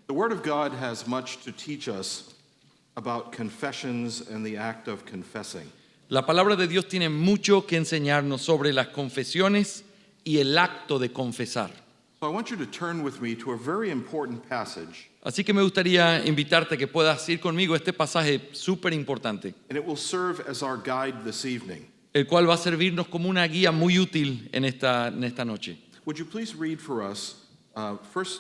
The Word of God has much to teach us about confessions and the act of confessing. La palabra de Dios tiene mucho que enseñarnos sobre las confesiones y el acto de confesar. So I want you to turn with me to a very important passage, Así que me gustaría invitarte a que puedas ir conmigo a este pasaje súper importante, and it will serve as our guide this evening. el cual va a servirnos como una guía muy útil en esta noche. Would you please read for us 1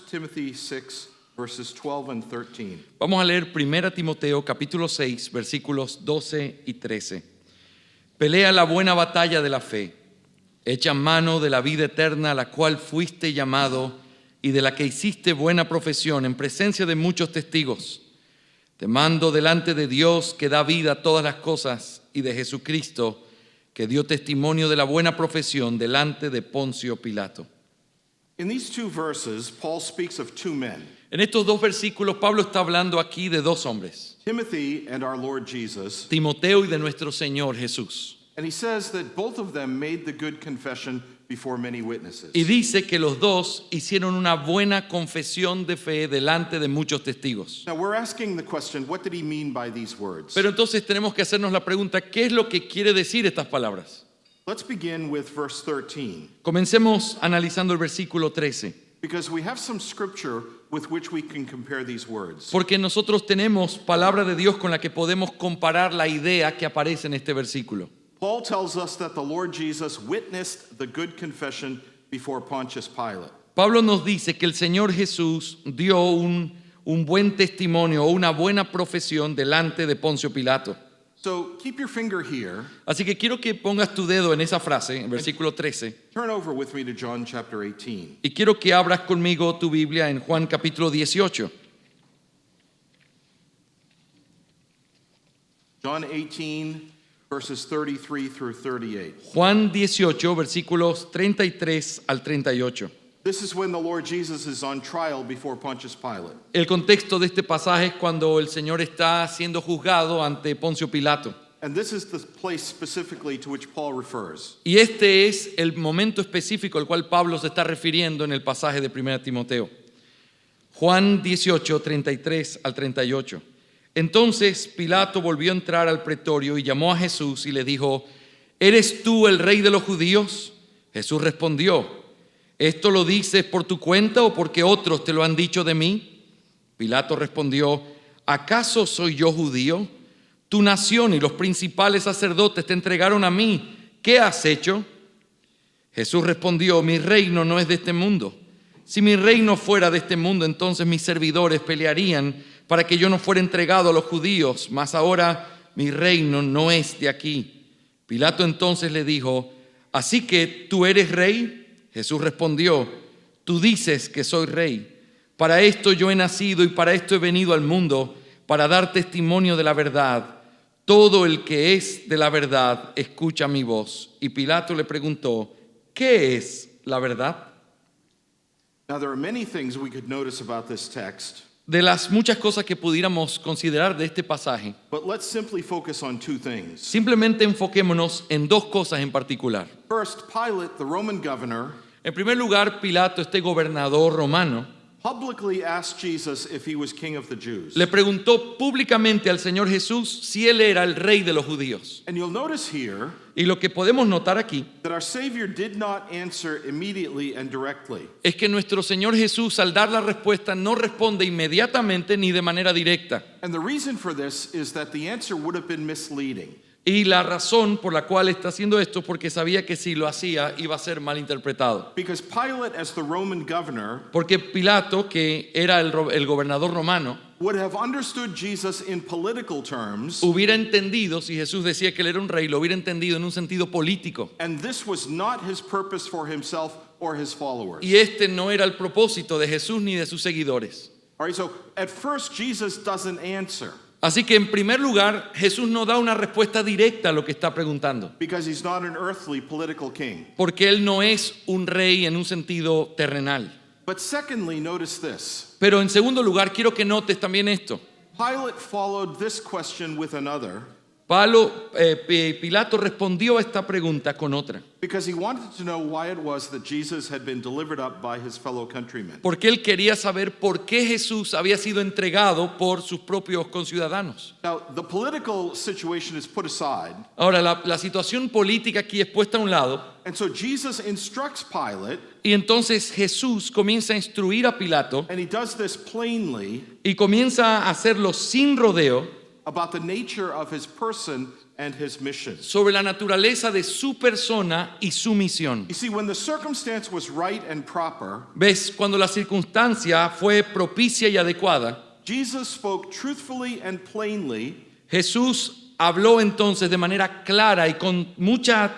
Timothy 6, verses 12 and 13. Vamos a leer 1 Timoteo capítulo 6, versículos 12 y 13. Pelea la buena batalla de la fe, echa mano de la vida eterna a la cual fuiste llamado y de la que hiciste buena profesión en presencia de muchos testigos. Te mando delante de Dios que da vida a todas las cosas y de Jesucristo que dio testimonio de la buena profesión delante de Poncio Pilato. In these two verses, Paul speaks of two men, En estos dos versículos Pablo está hablando aquí de dos hombres, Timothy and our Lord Jesus, Timoteo y de nuestro Señor Jesús. and he says that both of them made the good confession before many witnesses. Y dice que los dos hicieron una buena confesión de fe delante de muchos testigos. Now we're asking the question, what did he mean by these words? Pero entonces tenemos que hacernos la pregunta, ¿qué es lo que quiere decir estas palabras? Let's begin with verse 13, Comencemos analizando el versículo 13, because we have some scripture with which we can compare these words. porque nosotros tenemos palabra de Dios con la que podemos comparar la idea que aparece en este versículo. Paul tells us that the Lord Jesus witnessed the good confession before Pontius Pilate. Pablo nos dice que el Señor Jesús dio un buen testimonio o una buena profesión delante de Poncio Pilato. So keep your finger here. Así que quiero que pongas tu dedo en esa frase, en versículo 13, Turn over with me to John chapter 18. y quiero que abras conmigo tu Biblia en Juan capítulo 18. John 18, verses 33 through 38. Juan 18, versículos 33 al 38. This is when the Lord Jesus is on trial before Pontius Pilate. El contexto de este pasaje es cuando el Señor está siendo juzgado ante Poncio Pilato. And this is the place specifically to which Paul refers. Y este es el momento específico al cual Pablo se está refiriendo en el pasaje de 1 Timoteo. Juan 18, 33 al 38. Entonces Pilato volvió a entrar al pretorio y llamó a Jesús y le dijo, ¿eres tú el rey de los judíos? Jesús respondió, ¿esto lo dices por tu cuenta o porque otros te lo han dicho de mí? Pilato respondió, ¿acaso soy yo judío? Tu nación y los principales sacerdotes te entregaron a mí. ¿Qué has hecho? Jesús respondió, mi reino no es de este mundo. Si mi reino fuera de este mundo, entonces mis servidores pelearían para que yo no fuera entregado a los judíos, mas ahora mi reino no es de aquí. Pilato entonces le dijo, ¿así que tú eres rey? Jesús respondió, tú dices que soy rey. Para esto yo he nacido y para esto he venido al mundo, para dar testimonio de la verdad. Todo el que es de la verdad escucha mi voz. Y Pilato le preguntó, ¿qué es la verdad? Now there are many things we could notice about this text, De las muchas cosas que pudiéramos considerar de este pasaje, but let's simply focus on two things. simplemente enfoquémonos en dos cosas en particular. First, Pilate, the Roman governor, En primer lugar, Pilato, este gobernador romano, publicly asked Jesus if he was king of the Jews. le preguntó públicamente al Señor Jesús si él era el rey de los judíos. And you'll notice here Y lo que podemos notar aquí that our Savior did not answer immediately and directly. es que nuestro Señor Jesús, al dar la respuesta, no responde inmediatamente ni de manera directa. And the reason for this is that the answer would have been misleading. Y la razón por la cual está haciendo esto es porque sabía que si lo hacía iba a ser mal interpretado. Because Pilate, as the Roman governor, Porque Pilato, que era el gobernador romano, would have understood Jesus in political terms, hubiera entendido, si Jesús decía que él era un rey, lo hubiera entendido en un sentido político. and this was not his purpose for himself or his followers. Y este no era el propósito de Jesús ni de sus seguidores. All right, so at first Jesus doesn't answer Así que en primer lugar, Jesús no da una respuesta directa a lo que está preguntando. because he's not an earthly political king. Porque él no es un rey en un sentido terrenal. But secondly, notice this. Pero en segundo lugar, quiero que notes también esto. Pilate followed this question with another. Pilato respondió a esta pregunta con otra, because he wanted to know why it was that Jesus had been delivered up by his fellow countrymen. porque él quería saber por qué Jesús había sido entregado por sus propios conciudadanos. Now, the political situation is put aside, Ahora, la situación política aquí es puesta a un lado, and so Jesus instructs Pilate, y entonces Jesús comienza a instruir a Pilato and he does this plainly, y comienza a hacerlo sin rodeo about the nature of his person and his mission. sobre la naturaleza de su persona y su misión. You see, when the circumstance was right and proper, ¿Ves? Cuando la circunstancia fue propicia y adecuada, Jesus spoke truthfully and plainly Jesús habló entonces de manera clara y con mucha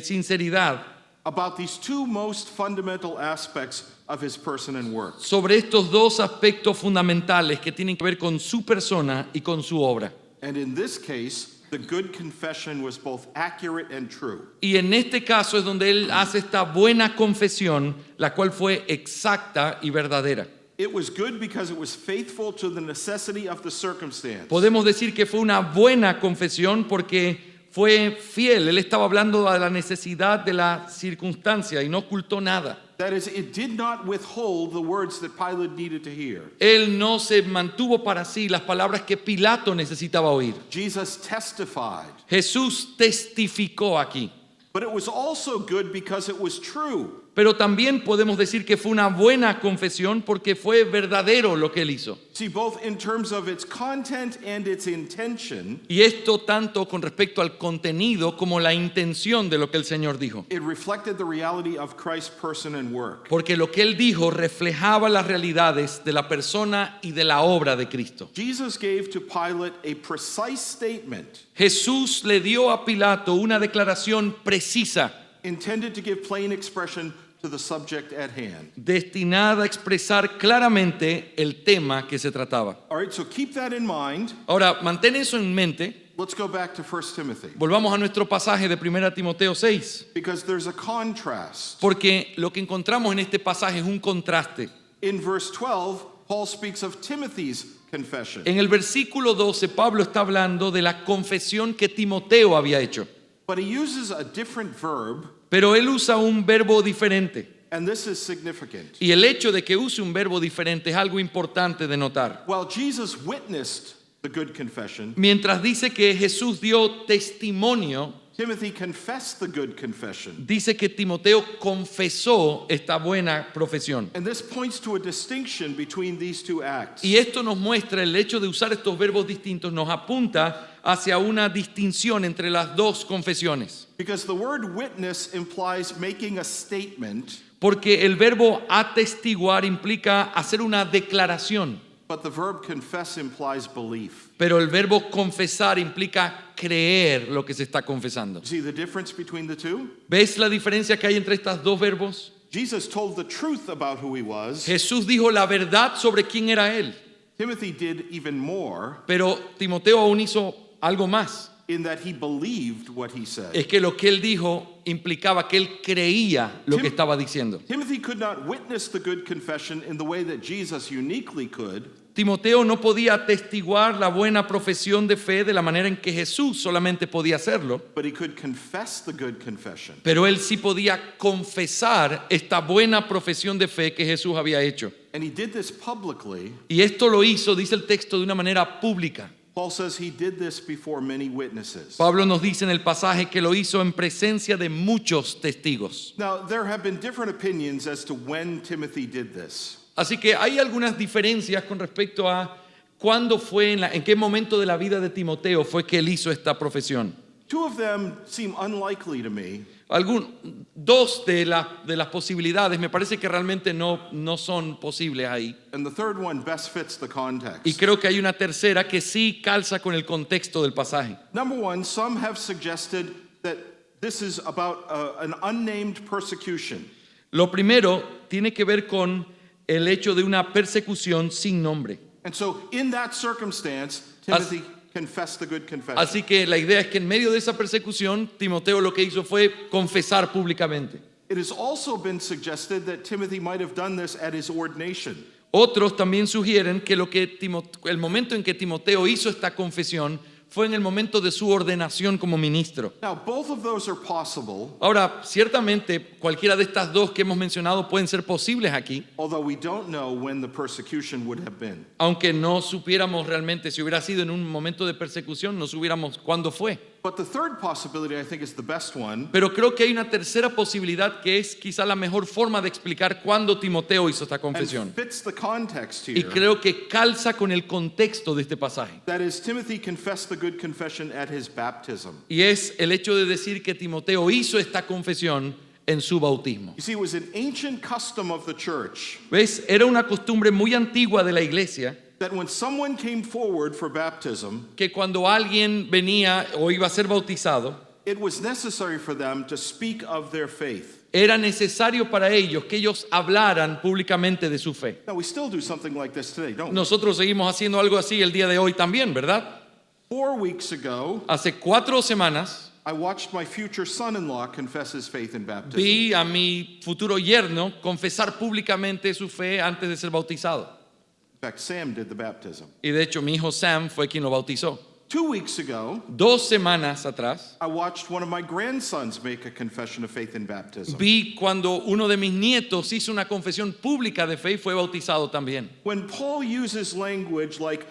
sinceridad about these two most fundamental aspects of his person and work. sobre estos dos aspectos fundamentales que tienen que ver con su persona y con su obra. And in this case, the good confession was both accurate and true. Y en este caso es donde él hace esta buena confesión, la cual fue exacta y verdadera. It was good because it was faithful to the necessity of the circumstance. Podemos decir que fue una buena confesión porque fue fiel. Él estaba hablando de la necesidad de la circunstancia y no ocultó nada. That is, it did not withhold the words that Pilate needed to hear. Él no se mantuvo para sí las palabras que Pilato necesitaba oír. Jesus testified. Jesús testificó aquí. But it was also good because it was true. Pero también podemos decir que fue una buena confesión porque fue verdadero lo que él hizo. See, both in terms of its content and its intention, Y esto tanto con respecto al contenido como la intención de lo que el Señor dijo. it reflected the reality of Christ's person and work. Porque lo que él dijo reflejaba las realidades de la persona y de la obra de Cristo. Jesus gave to Pilate a precise statement Jesús le dio a Pilato una declaración precisa, intended to give plain expression to the subject at hand. destinada a expresar claramente el tema que se trataba. All right, so keep that in mind. Ahora, mantén eso en mente. Let's go back to 1 Timothy, Volvamos a nuestro pasaje de 1 Timoteo 6, because there's a contrast. porque lo que encontramos en este pasaje es un contraste. In verse 12, Paul speaks of Timothy's confession. En el versículo 12, Pablo está hablando de la confesión que Timoteo había hecho, But he uses a different verb, pero él usa un verbo diferente. and this is significant. Y el hecho de que use un verbo diferente es algo importante de notar. While Jesus witnessed the good confession, Mientras dice que Jesús dio testimonio, Timothy confessed the good confession. dice que Timoteo confesó esta buena profesión. And this points to a distinction between these two acts. Y esto nos muestra, el hecho de usar estos verbos distintos nos apunta hacia una distinción entre las dos confesiones. Because the word witness implies making a statement, Porque el verbo atestiguar implica hacer una declaración, but the verb confess implies belief. pero el verbo confesar implica creer lo que se está confesando. See the difference between the two? ¿Ves la diferencia que hay entre estos dos verbos? Jesus told the truth about who he was. Jesús dijo la verdad sobre quién era él, Timothy did even more pero Timoteo aún hizo algo más. in that he believed what he said. Es que lo que él dijo implicaba que él creía lo que estaba diciendo. Timothy could not witness the good confession in the way that Jesus uniquely could, Timoteo no podía atestiguar la buena profesión de fe de la manera en que Jesús solamente podía hacerlo, but he could confess the good confession. pero él sí podía confesar esta buena profesión de fe que Jesús había hecho. And he did this publicly. Y esto lo hizo, dice el texto, de una manera pública. Paul says he did this before many witnesses. Pablo nos dice en el pasaje que lo hizo en presencia de muchos testigos. Now, there have been different opinions as to when Timothy did this. Así que hay algunas diferencias con respecto a cuándo fue, en qué momento de la vida de Timoteo fue que él hizo esta profesión. Two of them seem unlikely to me. Dos de las posibilidades me parece que realmente no son posibles ahí. And the third one best fits the context. Y creo que hay una tercera que sí calza con el contexto del pasaje. Number one, some have suggested that this is about an unnamed persecution. Lo primero tiene que ver con el hecho de una persecución sin nombre. And so, in that circumstance, Timothy confessed the good confession. Así que la idea es que en medio de esa persecución, Timoteo lo que hizo fue confesar públicamente. It has also been suggested that Timothy might have done this at his ordination. Otros también sugieren que el momento en que Timoteo hizo esta confesión fue en el momento de su ordenación como ministro. Now, both of those are possible, Ahora, ciertamente, cualquiera de estas dos que hemos mencionado pueden ser posibles aquí, although we don't know when the persecution would have been. aunque no supiéramos realmente si hubiera sido en un momento de persecución, no supiéramos cuándo fue. But the third possibility, I think, is the best one, Pero creo que hay una tercera posibilidad que es quizá la mejor forma de explicar cuándo Timoteo hizo esta and confesión. fits the context Y here. creo que calza con el contexto de este pasaje. That is, Timothy confessed the good confession at his baptism. Y es el hecho de decir que Timoteo hizo esta confesión en su bautismo. You see, it was an ancient custom of the church ¿Ves? Era una costumbre muy antigua de la iglesia that when someone came forward for baptism, que cuando alguien venía o iba a ser bautizado, it was necessary for them to speak of their faith. era necesario para ellos que ellos hablaran públicamente de su fe. Now, we still do something like this today, don't we? Nosotros seguimos haciendo algo así el día de hoy también, ¿verdad? 4 weeks ago, Hace 4 semanas I watched my future son-in-law confess his faith in baptism. vi a mi futuro yerno confesar públicamente su fe antes de ser bautizado. In fact, Sam did the baptism. Y de hecho mi hijo Sam fue quien lo bautizó. 2 weeks ago, 2 semanas atrás I watched one of my grandsons make a confession of faith in baptism. vi cuando uno de mis nietos hizo una confesión pública de fe y fue bautizado también. When Paul uses language like,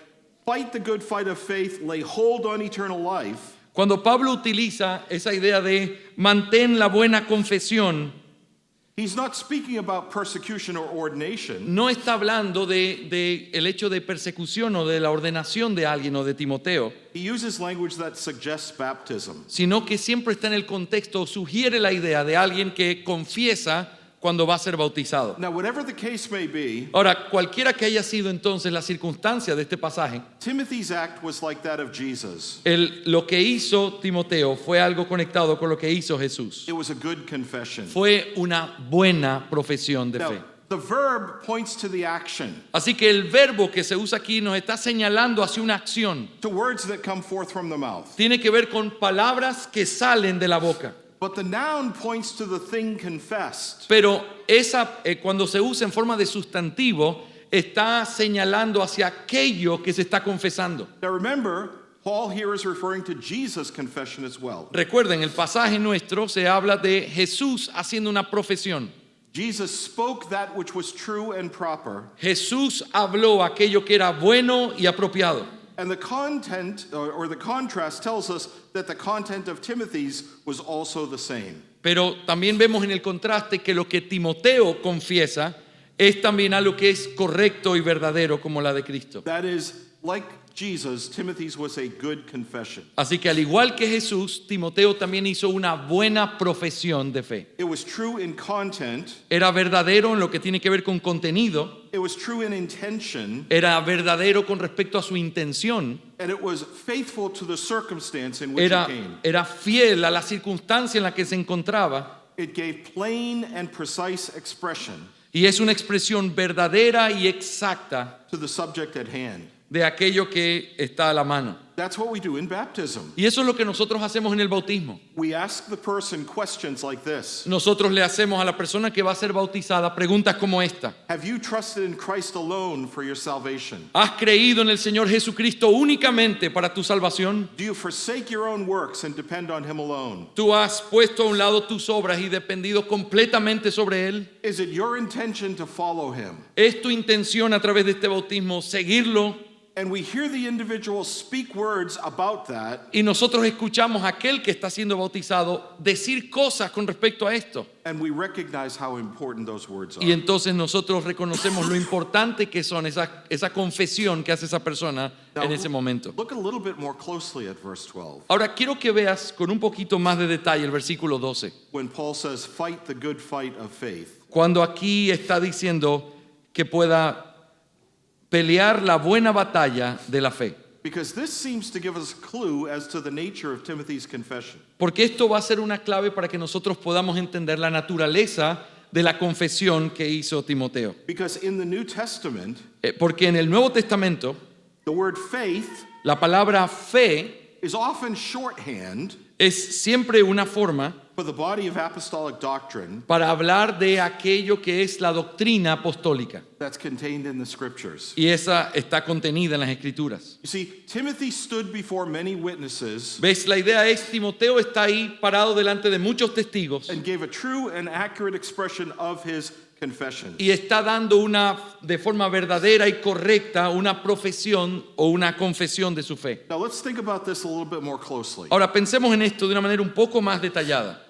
fight the good fight of faith, lay hold on eternal life, Cuando Pablo utiliza esa idea de mantén la buena confesión, he's not speaking about persecution or ordination. no está hablando de el hecho de persecución o de la ordenación de alguien o de Timoteo, He uses language that suggests baptism. sino que siempre está en el contexto, sugiere la idea de alguien que confiesa cuando va a ser bautizado. Now, whatever the case may be, Ahora, cualquiera que haya sido entonces la circunstancia de este pasaje, Timothy's act was like that of Jesus. lo que hizo Timoteo fue algo conectado con lo que hizo Jesús. It was a good confession. Fue una buena profesión de fe. Now, the verb points to the action, Así que el verbo que se usa aquí nos está señalando hacia una acción. to words that come forth from the mouth. Tiene que ver con palabras que salen de la boca. But the noun points to the thing confessed. Pero cuando se usa en forma de sustantivo, está señalando hacia aquello que se está confesando. Now remember, Paul here is referring to Jesus' confession as well. Recuerden, el pasaje nuestro se habla de Jesús haciendo una profesión. Jesus spoke that which was true and proper, Jesús habló aquello que era bueno y apropiado. and the content or the contrast tells us that the content of Timothy's was also the same. Pero también vemos en el contraste que lo que Timoteo confiesa es también algo que es correcto y verdadero como la de Cristo. That is, like Jesus, Timothy's was a good confession. Así que al igual que Jesús, Timoteo también hizo una buena profesión de fe. It was true in content, Era verdadero en lo que tiene que ver con contenido, it was true in intention, era verdadero con respecto a su intención, and it was faithful to the circumstance in which it came. era fiel a la circunstancia en la que se encontraba It gave plain and precise expression y es una expresión verdadera y exacta to the subject at hand. de aquello que está a la mano. That's what we do in baptism. Y eso es lo que nosotros hacemos en el bautismo. We ask the person questions like this. Nosotros le hacemos a la persona que va a ser bautizada preguntas como esta. Have you trusted in Christ alone for your salvation? ¿Has creído en el Señor Jesucristo únicamente para tu salvación? Do you forsake your own works and depend on Him alone? ¿Tú has puesto a un lado tus obras y dependido completamente sobre Él? Is it your intention to follow Him? ¿Es tu intención a través de este bautismo seguirlo? And we hear the individual speak words about that, Y nosotros escuchamos a aquel que está siendo bautizado decir cosas con respecto a esto. and we recognize how important those words Y are. entonces nosotros reconocemos lo importante que son esa confesión que hace esa persona Now, en ese momento. look a little bit more closely at verse 12. Ahora quiero que veas con un poquito más de detalle el versículo 12. When Paul says, fight the good fight of faith. Cuando aquí está diciendo que pueda pelear la buena batalla de la fe. Because this seems to give us a clue as to the nature of Timothy's confession. Porque esto va a ser una clave para que nosotros podamos entender la naturaleza de la confesión que hizo Timoteo. Because in the New Testament, Porque en el Nuevo Testamento, the word faith la palabra fe is often shorthand es siempre una forma for the body of apostolic doctrine para hablar de aquello que es la doctrina apostólica. that's contained in the scriptures. Y esa está contenida en las Escrituras. You see, Timothy stood before many witnesses ¿Ves? La idea es, Timoteo está ahí parado delante de muchos testigos and gave a true and accurate expression of his confession. y está dando de forma verdadera y correcta una profesión o una confesión de su fe. Now let's think about this a little bit more closely. Ahora pensemos en esto de una manera un poco más detallada.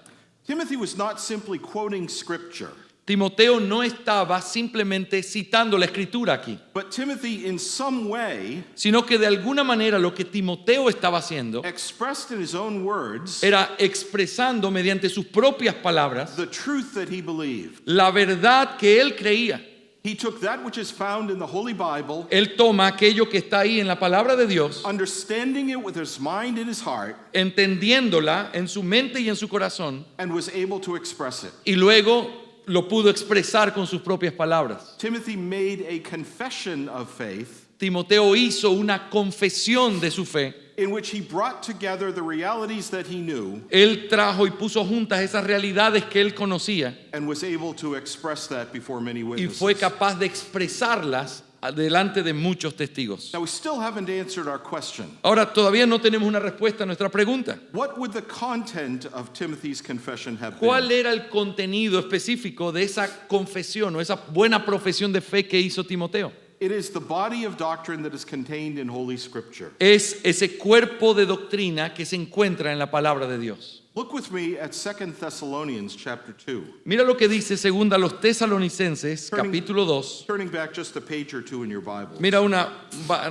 Timothy was not simply quoting scripture, Timoteo no estaba simplemente citando la escritura aquí, but Timothy in some way sino que de alguna manera lo que Timoteo estaba haciendo expressed in his own words era expresando mediante sus propias palabras the truth that he believed. la verdad que él creía. He took that which is found in the Holy Bible, Él toma aquello que está ahí en la palabra de Dios, understanding it with his mind and his heart, entendiéndola en su mente y en su corazón, and was able to express it. y luego lo pudo expresar con sus propias palabras. Timothy made a confession of faith Timoteo hizo una confesión de su fe. in which he brought together the realities that he knew Él trajo y puso juntas esas realidades que él conocía and was able to express that before many y witnesses. fue capaz de expresarlas delante de muchos testigos. Now, we still haven't answered our question. Ahora, todavía no tenemos una respuesta a nuestra pregunta. What would the content of Timothy's confession have ¿Cuál been? era el contenido específico de esa confesión o esa buena profesión de fe que hizo Timoteo? It is the body of doctrine that is contained in Holy Scripture. Es ese cuerpo de doctrina que se encuentra en la palabra de Dios. Look with me at 2 Thessalonians chapter 2. Mira lo que dice segunda a los Tesalonicenses, capítulo 2. Turning back just a page or two in your Bible. Mira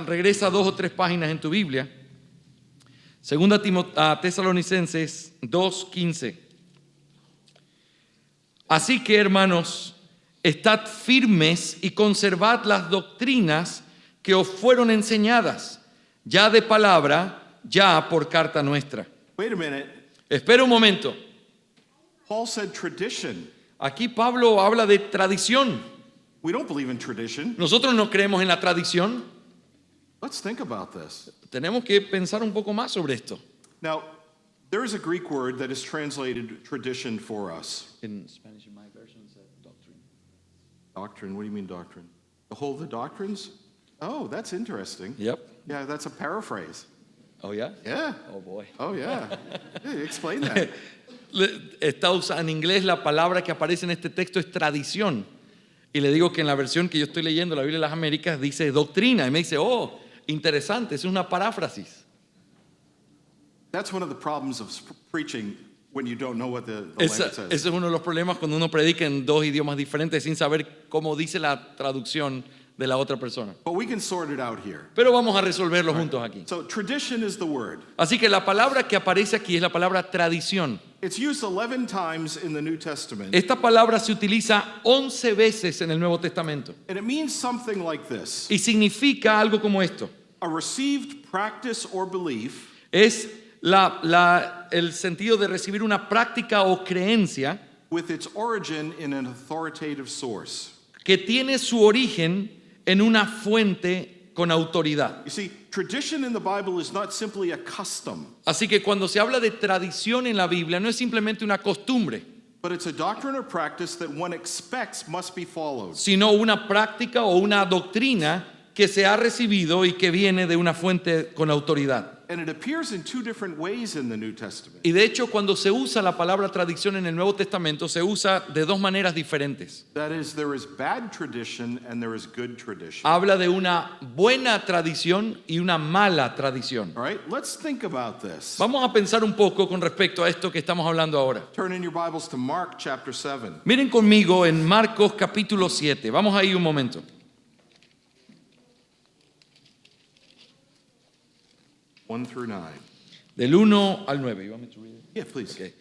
regresa 2 o 3 páginas en tu Biblia. Segunda a Tesalonicenses 2:15. Así que, hermanos, estad firmes y conservad las doctrinas que os fueron enseñadas, ya de palabra, ya por carta nuestra. Wait a minute. Espera un momento. Paul said tradition. Aquí Pablo habla de tradición. We don't believe in tradition. Nosotros no creemos en la tradición. Let's think about this. Tenemos que pensar un poco más sobre esto. Now, there is a Greek word that is translated tradition for us. En Spanish, in my version, it's doctrine. Doctrine, what do you mean doctrine? The whole of the doctrines? Oh, that's interesting. Yep. Yeah, that's a paraphrase. Oh, yeah? Yeah. Oh, boy. Oh, yeah. Yeah, explain that. Está usando en inglés la palabra que aparece en este texto es tradición. Y le digo que en la versión que yo estoy leyendo, la Biblia de las Américas, dice doctrina. Y me dice, oh, interesante, es una paráfrasis. That's one of the problems of preaching when you don't know what the language says. Ese es uno de los problemas cuando uno predica en dos idiomas diferentes sin saber cómo dice la traducción de la otra persona. But we can sort it out here. Pero vamos a resolverlo juntos aquí. So tradition is the word. Así que la palabra que aparece aquí es la palabra tradición. It's used 11 times in the New Testament. Esta palabra se utiliza 11 veces en el Nuevo Testamento And it means something like this. y significa algo como esto. A received practice or belief Es el sentido de recibir una práctica o creencia with its origin in an authoritative source. que tiene su origen en una fuente con autoridad. You see, tradition in the Bible is not simply a custom, Así que cuando se habla de tradición en la Biblia no es simplemente una costumbre, but it's a doctrine or practice that one expects must be followed. sino una práctica o una doctrina que se ha recibido y que viene de una fuente con autoridad. And it appears in two different ways in the New Testament. Y de hecho, cuando se usa la palabra tradición en el Nuevo Testamento, se usa de dos maneras diferentes. That is, there is bad tradition and there is good tradition. Habla de una buena tradición y una mala tradición. All right, let's think about this. Vamos a pensar un poco con respecto a esto que estamos hablando ahora. Turn in your Bibles to Mark chapter 7. Miren conmigo en Marcos capítulo 7. Vamos ahí un momento. 1 through 9. Del 1 al 9. You want me to read it? Yeah, please. Okay.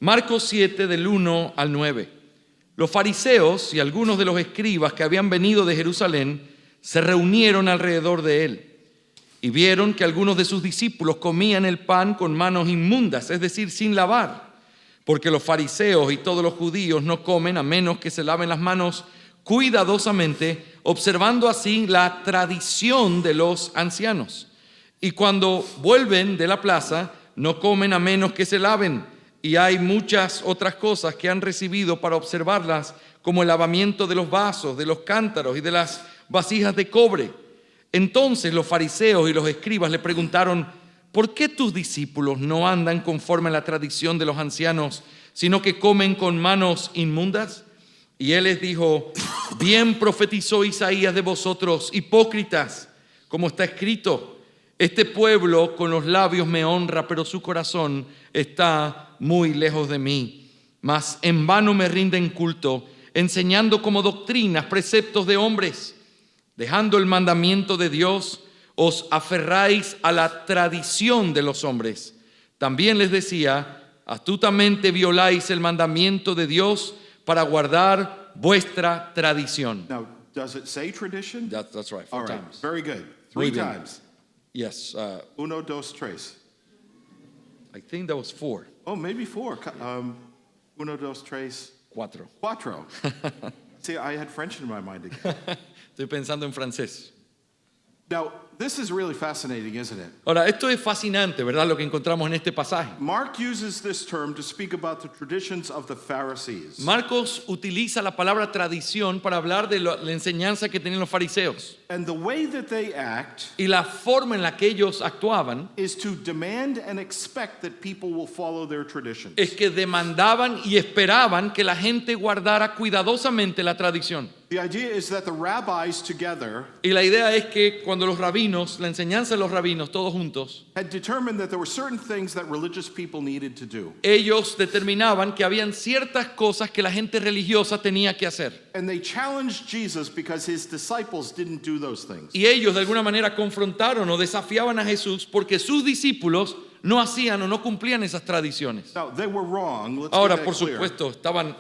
Marcos 7 del 1 al 9. Los fariseos y algunos de los escribas que habían venido de Jerusalén se reunieron alrededor de él y vieron que algunos de sus discípulos comían el pan con manos inmundas, es decir, sin lavar, porque los fariseos y todos los judíos no comen a menos que se laven las manos cuidadosamente, observando así la tradición de los ancianos. Y cuando vuelven de la plaza, no comen a menos que se laven, y hay muchas otras cosas que han recibido para observarlas, como el lavamiento de los vasos, de los cántaros y de las vasijas de cobre. Entonces los fariseos y los escribas le preguntaron: ¿por qué tus discípulos no andan conforme a la tradición de los ancianos, sino que comen con manos inmundas? Y él les dijo: bien profetizó Isaías de vosotros, hipócritas, como está escrito: este pueblo con los labios me honra, pero su corazón está muy lejos de mí. Mas en vano me rinden culto, enseñando como doctrinas preceptos de hombres. Dejando el mandamiento de Dios, os aferráis a la tradición de los hombres. También les decía: astutamente violáis el mandamiento de Dios para guardar vuestra tradición. Now, does it say tradition? That's right, All 4 right, times. very good. Muy 3 bien. times. Yes, Uno, dos, tres. I think that was 4. Oh, maybe 4. Uno, dos, tres, 4. cuatro. See, I had French in my mind again. Estoy pensando en francés. Now, this is really fascinating, isn't it? Ahora, esto es fascinante, ¿verdad? Lo que encontramos en este pasaje. Mark uses this term to speak about the traditions of the Pharisees. Marcos utiliza la palabra tradición para hablar de la enseñanza que tenían los fariseos. And the way that they act Y la forma en la que ellos actuaban is to demand and expect that people will follow their traditions. es que demandaban y esperaban que la gente guardara cuidadosamente la tradición. The idea is that the rabbis together Y la idea es que cuando los rabinos, la enseñanza de los rabinos, todos juntos, had determined that there were certain things that religious people needed to do. ellos determinaban que habían ciertas cosas que la gente religiosa tenía que hacer. And they challenged Jesus because his disciples didn't do those things. Y ellos de alguna manera confrontaron o desafiaban a Jesús porque sus discípulos no hacían o no cumplían esas tradiciones. Now, they were wrong. Let's Ahora, get por that clear. supuesto,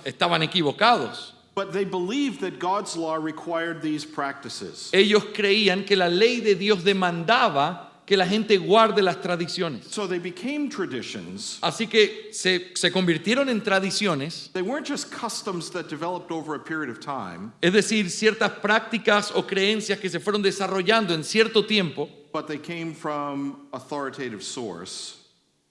estaban equivocados. But they believed that God's law required these practices. Ellos creían que la ley de Dios demandaba que la gente guarde las tradiciones. So they became traditions. Así que se convirtieron en tradiciones, They weren't just customs that developed over a period of time, es decir, ciertas prácticas o creencias que se fueron desarrollando en cierto tiempo, but they came from authoritative source.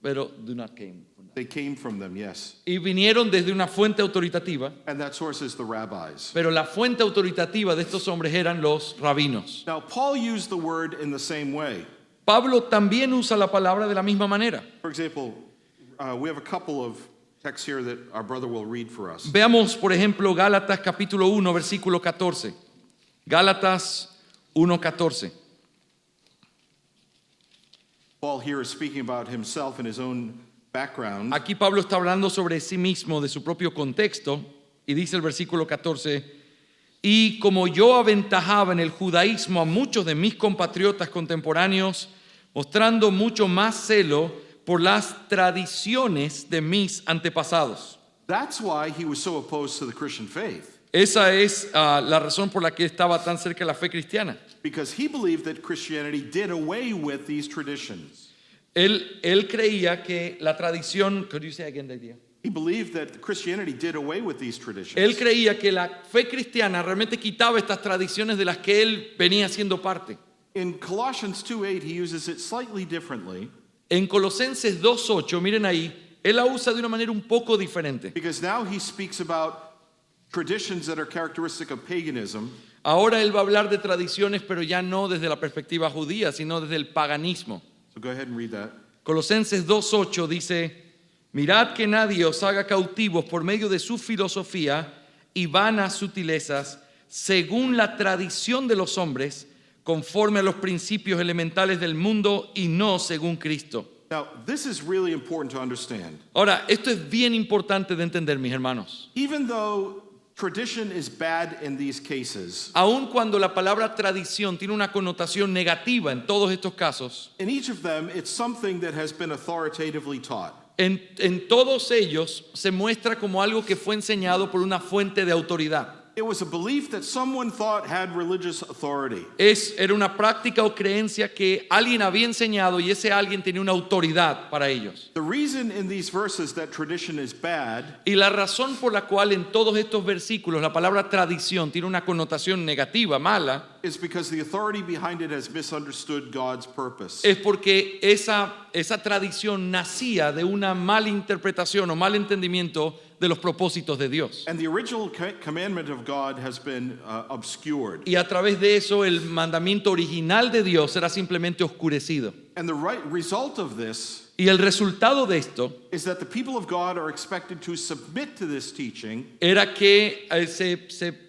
pero do not came. They came from them, yes. Y vinieron desde una fuente autoritativa, And that source is the rabbis. pero la fuente autoritativa de estos hombres eran los rabinos. Now, Paul used the word in the same way. Pablo también usa la palabra de la misma manera. For example, we have a couple of texts here that our brother will read for us. Veamos, por ejemplo, Gálatas capítulo 1, versículo 14. Gálatas 1:14. Paul here is speaking about himself and his own background. Aquí Pablo está hablando sobre sí mismo, de su propio contexto, y dice el versículo 14: y como yo aventajaba en el judaísmo a muchos de mis compatriotas contemporáneos, mostrando mucho más celo por las tradiciones de mis antepasados. That's why he was so opposed to the Christian faith, Esa es la razón por la que estaba tan cerca de la fe cristiana. because he believed that Christianity did away with these traditions. Él creía que la tradición, could you say again the idea? He believed that Christianity did away with these traditions. Él creía que la fe cristiana realmente quitaba estas tradiciones de las que él venía siendo parte. In Colossians 2:8, he uses it slightly differently, En Colosenses 2:8, miren ahí, él la usa de una manera un poco diferente. because now he speaks about traditions that are characteristic of paganism. Ahora él va a hablar de tradiciones, pero ya no desde la perspectiva judía, sino desde el paganismo. So go ahead and read that. Colosenses 2:8 dice: mirad que nadie os haga cautivos por medio de su filosofía y vanas sutilezas, según la tradición de los hombres, conforme a los principios elementales del mundo y no según Cristo. Now, this is really important to understand. Ahora, esto es bien importante de entender, mis hermanos. Even though tradition is bad in these cases, Aun cuando la palabra tradición tiene una connotación negativa en todos estos casos, in each of them, it's something that has been authoritatively taught. en todos ellos se muestra como algo que fue enseñado por una fuente de autoridad. It was a belief that someone thought had religious authority. Era una práctica o creencia que alguien había enseñado y ese alguien tenía una autoridad para ellos. The reason in these verses that tradition is bad Y la razón por la cual en todos estos versículos la palabra tradición tiene una connotación negativa, mala, is because the authority behind it has misunderstood God's purpose. es porque esa tradición nacía de una mala interpretación o mal entendimiento de los propósitos de Dios. And the original commandment of God has been obscured. Y a través de eso el mandamiento original de Dios era simplemente oscurecido. And the result of this Y el resultado de esto is that the people of God are expected to submit to this teaching era que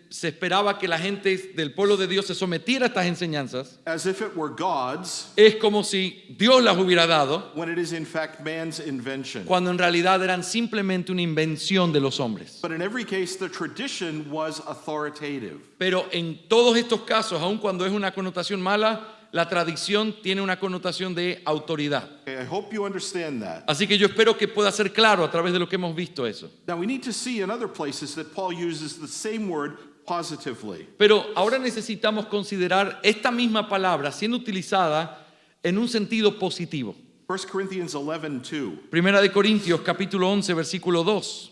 se esperaba que la gente del pueblo de Dios se sometiera a estas enseñanzas. as if it were God's Es como si Dios las hubiera dado, when it is in fact man's invention. cuando en realidad eran simplemente una invención de los hombres. But in every case, the tradition was authoritative. Pero en todos estos casos, aun cuando es una connotación mala, la tradición tiene una connotación de autoridad. Okay, I hope you understand that. Así que yo espero que pueda ser claro a través de lo que hemos visto eso. Now, we need to see in other places that Paul uses the same word positively. Pero ahora necesitamos considerar esta misma palabra siendo utilizada en un sentido positivo. 1 Corinthians 11:2. Primera de Corintios, capítulo 11, versículo 2.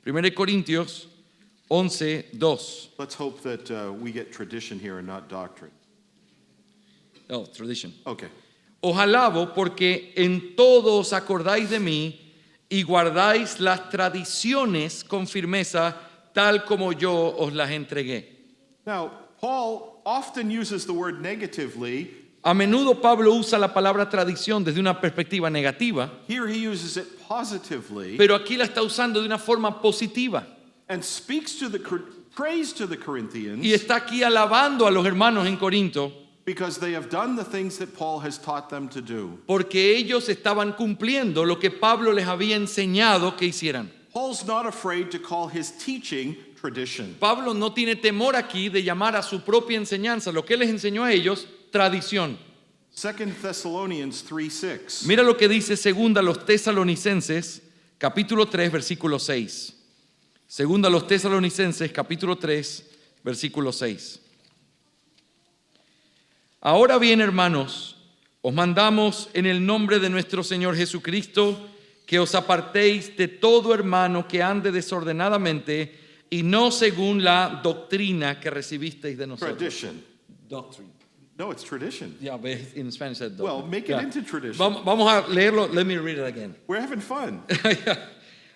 Primera de Corintios 11, 2. Let's hope that we get tradition here and not doctrine. Oh, tradition. Okay. Os alabo porque en todo os acordáis de mí y guardáis las tradiciones con firmeza, tal como yo os las entregué. Now, Paul often uses the word negatively. A menudo Pablo usa la palabra tradición desde una perspectiva negativa, Here he uses it positively pero aquí la está usando de una forma positiva. and speaks to praise to the Corinthians Y está aquí alabando a los hermanos en Corinto because they have done the things that Paul has taught them to do. porque ellos estaban cumpliendo lo que Pablo les había enseñado que hicieran. Paul's not afraid to call his teaching tradition. Pablo no tiene temor aquí de llamar a su propia enseñanza, lo que él les enseñó a ellos, tradición. 2 Thessalonians 3:6. Mira lo que dice segunda a los Tesalonicenses, capítulo 3, versículo 6. Segunda a los Tesalonicenses, capítulo 3, versículo 6. Ahora bien, hermanos, os mandamos en el nombre de nuestro Señor Jesucristo que os apartéis de todo hermano que ande desordenadamente y no según la doctrina que recibisteis de nosotros. Tradition. Doctrine. No, it's tradition. Yeah, but in Spanish said Well, doctrine. make it into tradition. Vamos a leerlo. Let me read it again. We're having fun.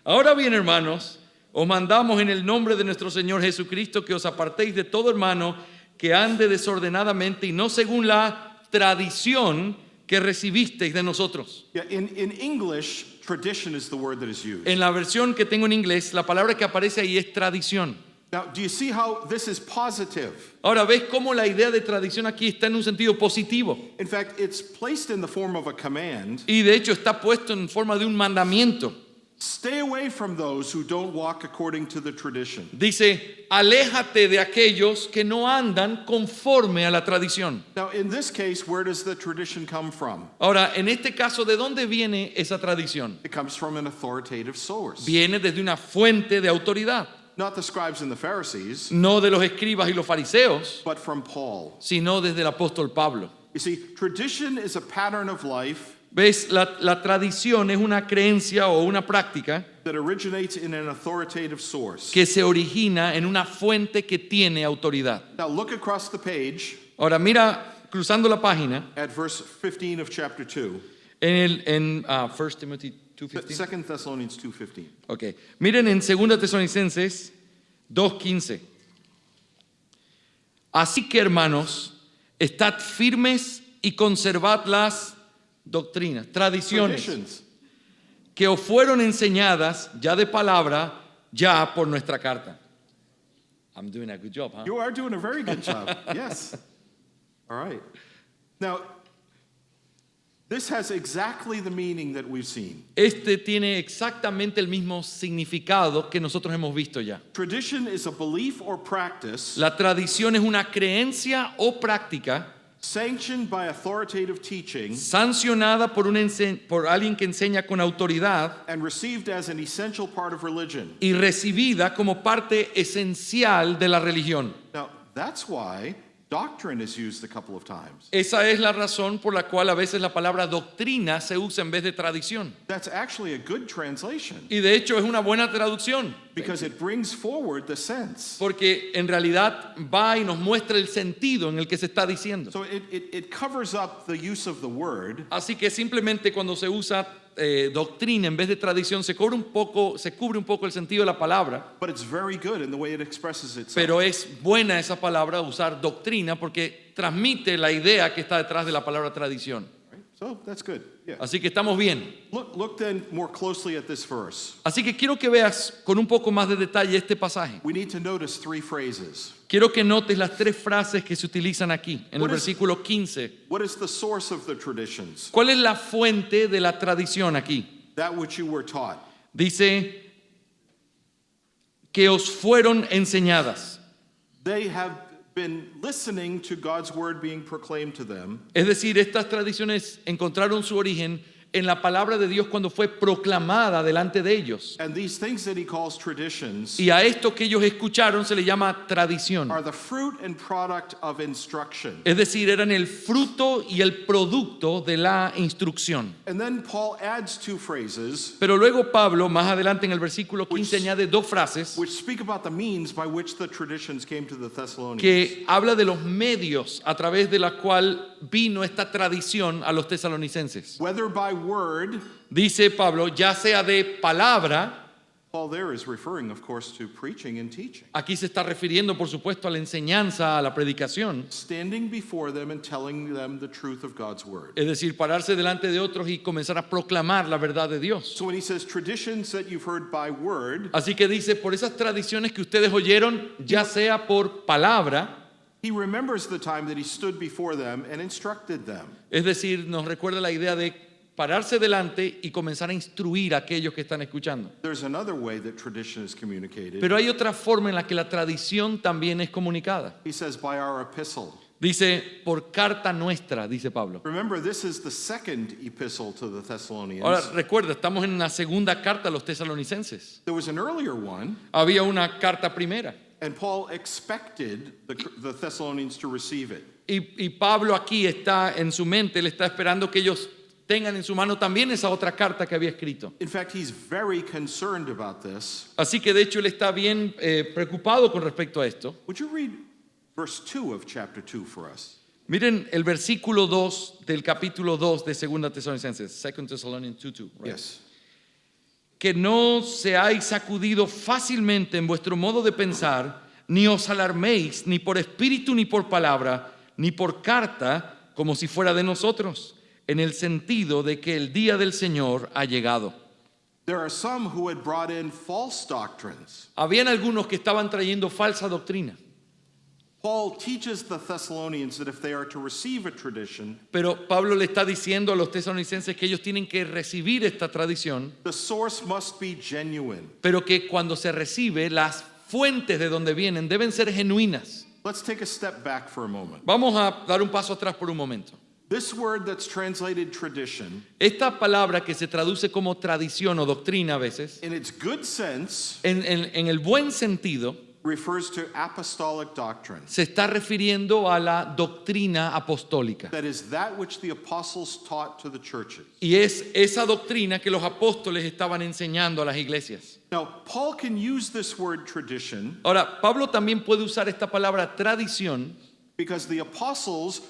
Ahora bien, hermanos, os mandamos en el nombre de nuestro Señor Jesucristo que os apartéis de todo hermano que ande desordenadamente y no según la tradición que recibisteis de nosotros. Yeah, in English, tradition is the word that is used. En la versión que tengo en inglés, la palabra que aparece ahí es tradición. Now, do you see how this is positive? Ahora, ¿ves cómo la idea de tradición aquí está en un sentido positivo? In fact, it's placed in the form of a command. Y de hecho está puesto en forma de un mandamiento. Stay away from those who don't walk according to the tradition. Dice, aléjate de aquellos que no andan conforme a la tradición. Now, in this case, where does the tradition come from? Ahora, en este caso, ¿de dónde viene esa tradición? It comes from an authoritative source. Viene desde una fuente de autoridad, Not the scribes and the Pharisees, no de los escribas y los fariseos, but from Paul. sino desde el apóstol Pablo. You see, tradition is a pattern of life ¿Ves? La tradición es una creencia o una práctica that originates in an authoritative source. que se origina en una fuente que tiene autoridad. Now, look across the page Ahora, mira, cruzando la página, at verse 15 of chapter 2, en 1 Timothy 2:15. 2 Thessalonians 2:15. Ok. Miren en 2 Tesalonicenses 2:15. Así que, hermanos, estad firmes y conservad las doctrinas, tradiciones Traditions. que os fueron enseñadas ya de palabra, ya por nuestra carta. I'm doing a good job, huh? You are doing a very good job. Yes. All right. Now, this has exactly the meaning that we've seen. Este tiene exactamente el mismo significado que nosotros hemos visto ya. Tradition is a belief or practice La tradición es una creencia o práctica sanctioned by authoritative teaching, sancionada por alguien que enseña con autoridad and received as an essential part of religion. y recibida como parte esencial de la religión. Now, that's why doctrine is used a couple of times. Esa es la razón por la cual a veces la palabra doctrina se usa en vez de tradición. That's actually a good translation Y de hecho es una buena traducción, because it brings forward the sense. porque en realidad va y nos muestra el sentido en el que se está diciendo. So it covers up the use of the word, Así que simplemente cuando se usa doctrina en vez de tradición se cubre un poco el sentido de la palabra, but it's very good in the way it expresses itself. pero es buena esa palabra usar doctrina porque transmite la idea que está detrás de la palabra tradición. Right? So that's good. Yeah. Así que estamos bien. Look then more closely at this verse. Así que quiero que veas con un poco más de detalle este pasaje. We need to notice three phrases. Quiero que notes las tres frases que se utilizan aquí, en el What is- versículo 15. What is the source of the traditions? ¿Cuál es la fuente de la tradición aquí? That which you were taught. Dice que os fueron enseñadas. They have been listening to God's word being proclaimed to them, Es decir, estas tradiciones encontraron su origen en la palabra de Dios cuando fue proclamada delante de ellos. and these things that he calls traditions Y a esto que ellos escucharon se le llama tradición. are the fruit and product of instruction. Es decir, eran el fruto y el producto de la instrucción. And then Paul adds two phrases Pero luego Pablo, más adelante en el versículo 15, añade dos frases which speak about the means by which the traditions came to the Thessalonians. que habla de los medios a través de la cual vino esta tradición a los tesalonicenses. Whether by word, Dice Pablo, ya sea de palabra, Paul there is referring, of course, to preaching and teaching. aquí se está refiriendo por supuesto a la enseñanza, a la predicación, Standing before them and telling them the truth of God's word. es decir, pararse delante de otros y comenzar a proclamar la verdad de Dios. So when he says traditions that you've heard by word, Así que dice, por esas tradiciones que ustedes oyeron, ya sea por palabra, he remembers the time that he stood before them and instructed them. es decir, nos recuerda la idea de pararse delante y comenzar a instruir a aquellos que están escuchando. There's another way that tradition is communicated. Pero hay otra forma en la que la tradición también es comunicada. He says by our epistle. Dice, por carta nuestra, dice Pablo. Remember, this is the second epistle to the Thessalonians. Ahora, recuerda, estamos en la segunda carta a los tesalonicenses. There was an earlier one, Había una carta primera. and Paul expected the Thessalonians to receive it. Y Pablo aquí está en su mente, él está esperando que ellos tengan en su mano también esa otra carta que había escrito. In fact, he's very concerned about this. Así que de hecho él está bien preocupado con respecto a esto. Would you read verse 2 of chapter 2 for us? Miren el versículo 2 del capítulo 2 de 2 Tesalonicenses, 2 Thessalonians 2:2. Right? Yes. Que no seáis sacudido fácilmente en vuestro modo de pensar, ni os alarméis, ni por espíritu, ni por palabra, ni por carta, como si fuera de nosotros, en el sentido de que el día del Señor ha llegado. There are some who had brought in false doctrines. Habían algunos que estaban trayendo falsa doctrina, Paul teaches the Thessalonians that if they are to receive a tradition, pero Pablo le está diciendo a los tesalonicenses que ellos tienen que recibir esta tradición, the source must be genuine. pero que cuando se recibe, las fuentes de donde vienen deben ser genuinas. Let's take a step back for a moment. Vamos a dar un paso atrás por un momento. This word that's translated tradition, Esta palabra que se traduce como tradición o doctrina a veces, in its good sense, en el buen sentido, refers to apostolic doctrine. se está refiriendo a la doctrina apostólica. That is that which the apostles taught to the churches. Y es esa doctrina que los apóstoles estaban enseñando a las iglesias. Now, Paul can use this word tradition Ahora, Pablo también puede usar esta palabra tradición because the apostles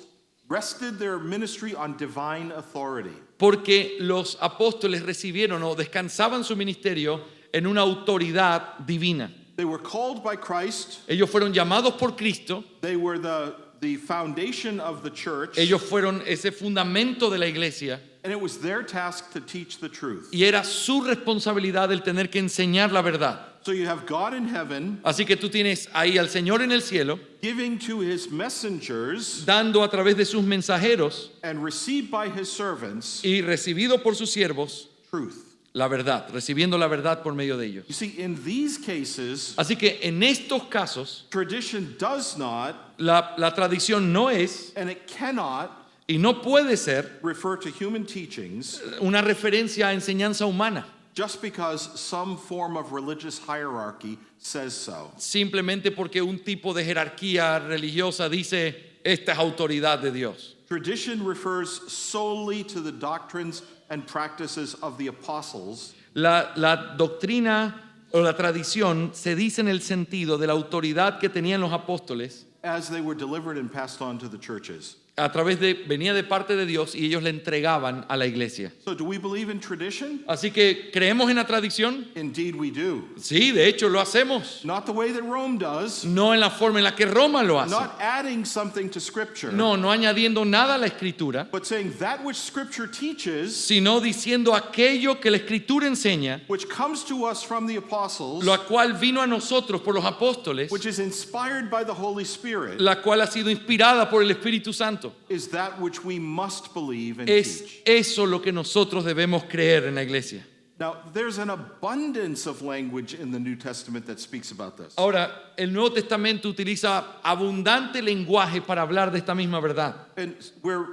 rested their ministry on divine authority. porque los apóstoles recibieron o descansaban su ministerio en una autoridad divina. They were called by Christ. Ellos fueron llamados por Cristo, They were the foundation of the church. ellos fueron ese fundamento de la iglesia And it was their task to teach the truth. y era su responsabilidad el tener que enseñar la verdad. So you have God in heaven Así que tú tienes ahí al Señor en el cielo, giving to his messengers dando a través de sus mensajeros and received by his servants y recibido por sus siervos truth. la verdad, recibiendo la verdad por medio de ellos. You see, in these cases, Así que en estos casos, tradition does not la tradición no es and it cannot y no puede ser refer to human teachings una referencia a enseñanza humana, just because some form of religious hierarchy says so. simplemente porque un tipo de jerarquía religiosa dice, esta es autoridad de Dios. Tradition refers solely to the doctrines and practices of the apostles, La doctrina o la tradición se dice en el sentido de la autoridad que tenían los apóstoles as they were delivered and passed on to the churches. a través de, venía de parte de Dios y ellos le entregaban a la iglesia. So do we believe in tradition? Así que, ¿creemos en la tradición? Indeed we do. Sí, de hecho lo hacemos. Not the way that Rome does, No en la forma en la que Roma lo hace. not adding something to Scripture, No añadiendo nada a la escritura, but saying that which Scripture teaches, sino diciendo aquello que la escritura enseña, which comes to us from the apostles, lo cual vino a nosotros por los apóstoles, which is inspired by the Holy Spirit, la cual ha sido inspirada por el Espíritu Santo. is that which we must believe and Es teach. eso lo que nosotros debemos creer en la iglesia. Now, there's an abundance of language in the New Testament that speaks about this. Ahora, el Nuevo Testamento utiliza abundante lenguaje para hablar de esta misma verdad. And we're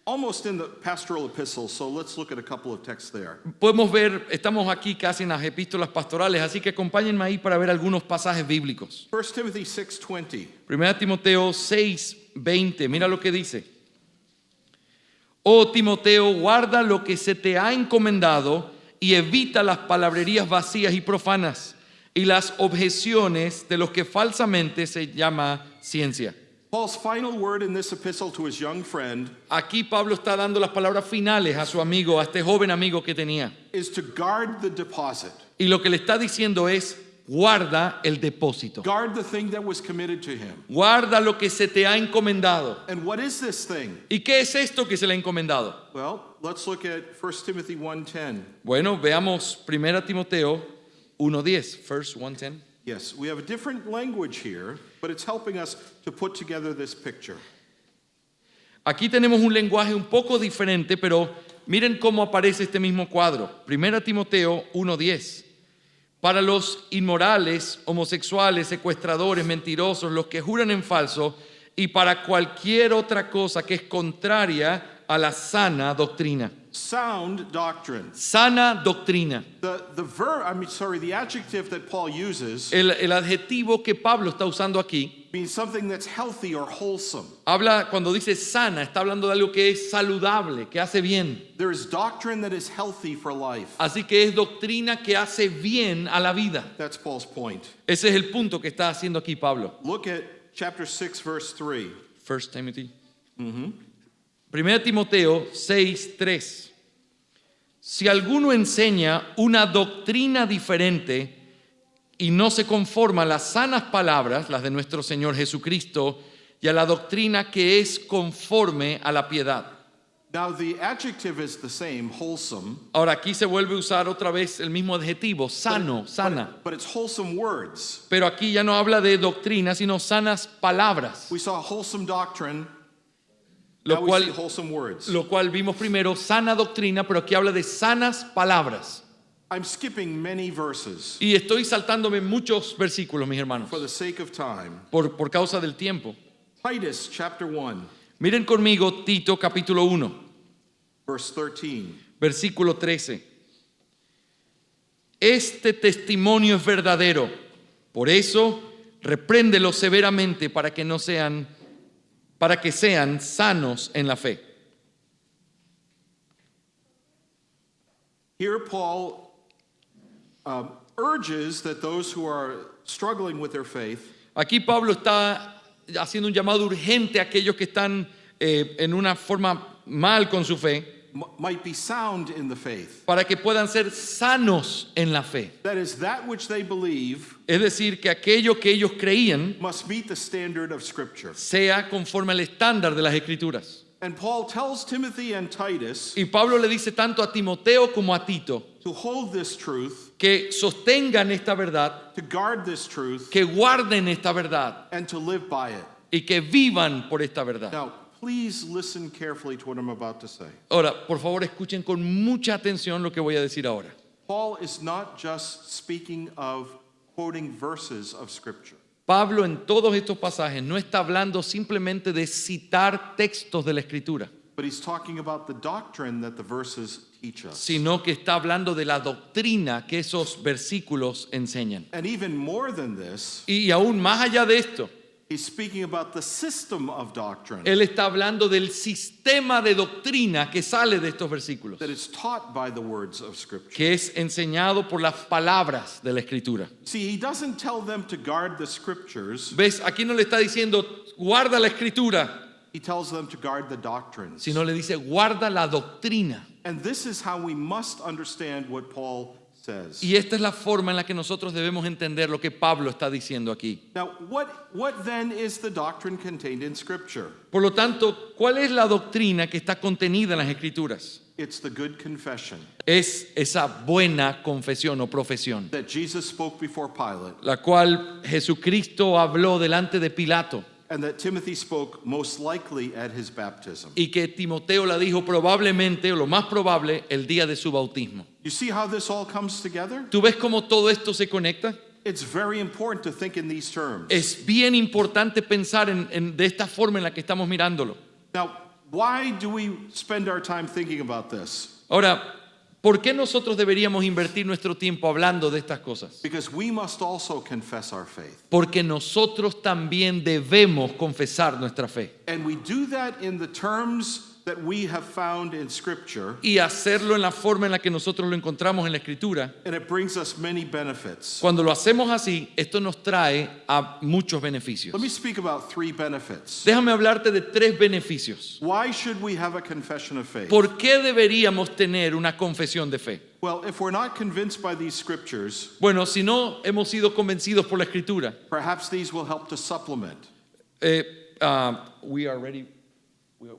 almost in the pastoral epistles, so let's look at a couple of texts there. Podemos ver, estamos aquí casi en las epístolas pastorales, así que acompáñenme ahí para ver algunos pasajes bíblicos. 1 Timothy 6:20. 1 Timoteo 6:20, mira lo que dice. Oh Timoteo, guarda lo que se te ha encomendado y evita las palabrerías vacías y profanas y las objeciones de los que falsamente se llama ciencia. Paul's final word in this epistle to his young friend Aquí Pablo está dando las palabras finales a su amigo, a este joven amigo que tenía. is to guard the deposit. Y lo que le está diciendo es, guarda el depósito. Guard the thing that was committed to him. Guarda lo que se te ha encomendado. And what is this thing? ¿Y qué es esto que se le ha encomendado? Well, let's look at 1 Timothy 1:10. Bueno, veamos 1 Timoteo 1:10, verse 1:10. Yes, we have a different language here, but it's helping us to put together this picture. Aquí tenemos un lenguaje un poco diferente, pero miren cómo aparece este mismo cuadro. 1 Timoteo 1:10. Para los inmorales, homosexuales, secuestradores, mentirosos, los que juran en falso, y para cualquier otra cosa que es contraria a la sana doctrina. Sound doctrine. Sana doctrina. The adjective that Paul uses El adjetivo que Pablo está usando aquí means something that's healthy or wholesome. habla, cuando dice sana, está hablando de algo que es saludable, que hace bien. There is doctrine that is healthy for life. Así que es doctrina que hace bien a la vida. That's Paul's point. Ese es el punto que está haciendo aquí Pablo. Look at chapter 6, verse 3. 1 Timothy. 1 Timoteo 6:3. Si alguno enseña una doctrina diferente y no se conforma a las sanas palabras, las de nuestro Señor Jesucristo, y a la doctrina que es conforme a la piedad. Now the adjective is the same, wholesome. Ahora aquí se vuelve a usar otra vez el mismo adjetivo, sano, sana. But it's wholesome words. Pero aquí ya no habla de doctrina, sino sanas palabras, We saw wholesome doctrine. lo Now we see cual, wholesome words. lo cual vimos primero, sana doctrina, pero aquí habla de sanas palabras. I'm skipping many verses Y estoy saltándome muchos versículos, mis hermanos, for the sake of time. por causa del tiempo. Titus chapter 1, Miren conmigo Tito capítulo 1, verse 13. versículo 13. Este testimonio es verdadero, por eso repréndelo severamente para que sean sanos en la fe. Here Paul urges that those who are struggling with their faith Aquí Pablo está haciendo un llamado urgente a aquellos que están en una forma mal con su fe, might be sound in the faith. para que puedan ser sanos en la fe. That is, that which they believe Es decir, que aquello que ellos creían must meet the standard of Scripture. sea conforme al estándar de las Escrituras. And Paul tells Timothy and Titus Y Pablo le dice tanto a Timoteo como a Tito to hold this truth, que sostengan esta verdad, to guard this truth, que guarden esta verdad and to live by it. y que vivan por esta verdad. Now, please listen carefully to what I'm about to say. Ahora, por favor, escuchen con mucha atención lo que voy a decir ahora. Paul is not just speaking of quoting verses of Scripture. Pablo en todos estos pasajes no está hablando simplemente de citar textos de la Escritura, But he's talking about the doctrine that the verses teach us. sino que está hablando de la doctrina que esos versículos enseñan. And even more than this, Y aún más allá de esto, he's speaking about the system of doctrine él está hablando del sistema de doctrina que sale de estos versículos, that is taught by the words of Scripture. que es enseñado por las palabras de la Escritura. See, he doesn't tell them to guard the Scriptures, ¿Ves? Aquí no le está diciendo guarda la Escritura, he tells them to guard the doctrines. sino le dice guarda la doctrina. And this is how we must understand what Paul says. Y esta es la forma en la que nosotros debemos entender lo que Pablo está diciendo aquí. Now, what then is the doctrine contained in Scripture? Por lo tanto, ¿cuál es la doctrina que está contenida en las Escrituras? It's the good confession Es esa buena confesión o profesión, that Jesus spoke before Pilate la cual Jesucristo habló delante de Pilato and that Timothy spoke most likely at his baptism. y que Timoteo la dijo probablemente, o lo más probable, el día de su bautismo. You see how this all comes together? ¿Tú ves cómo todo esto se conecta? It's very important to think in these terms. Es bien importante pensar de esta forma en la que estamos mirándolo. Now, why do we spend our time thinking about this? Ahora, ¿por qué nosotros deberíamos invertir nuestro tiempo hablando de estas cosas? Because we must also confess our faith. Porque nosotros también debemos confesar nuestra fe And we do that in the terms that we have found in Scripture, y hacerlo en la forma en la que nosotros lo encontramos en la Escritura. and it brings us many benefits. Cuando lo hacemos así, esto nos trae a muchos beneficios. Let me speak about 3 benefits. Déjame hablarte de 3 beneficios. Why should we have a confession of faith? ¿Por qué deberíamos tener una confesión de fe? Well, if we're not convinced by these scriptures, Bueno, si no hemos sido convencidos por la Escritura, perhaps these will help to supplement. we are ready.